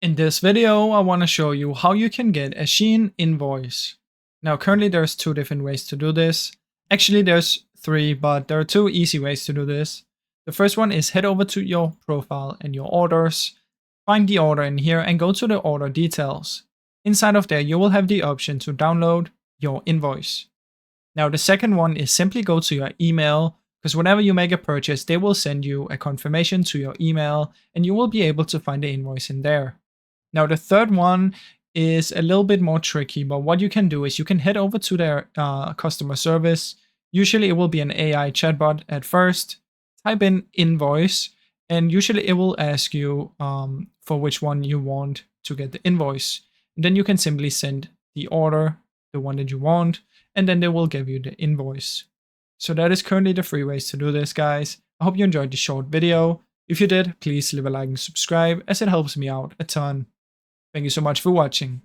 In this video, I want to show you how you can get a Shein invoice. Now, currently there's two different ways to do this. Actually, there's three, but there are two easy ways to do this. The first one is head over to your profile and your orders, find the order in here and go to the order details. Inside of there, you will have the option to download your invoice. Now, the second one is simply go to your email, because whenever you make a purchase, they will send you a confirmation to your email and you will be able to find the invoice in there. Now, the third one is a little bit more tricky, but what you can do is you can head over to their customer service. Usually it will be an AI chatbot at first. Type in invoice, and usually it will ask you for which one you want to get the invoice. And then you can simply send the order, the one that you want, and then they will give you the invoice. So that is currently the three ways to do this, guys. I hope you enjoyed the short video. If you did, please leave a like and subscribe, as it helps me out a ton. Thank you so much for watching.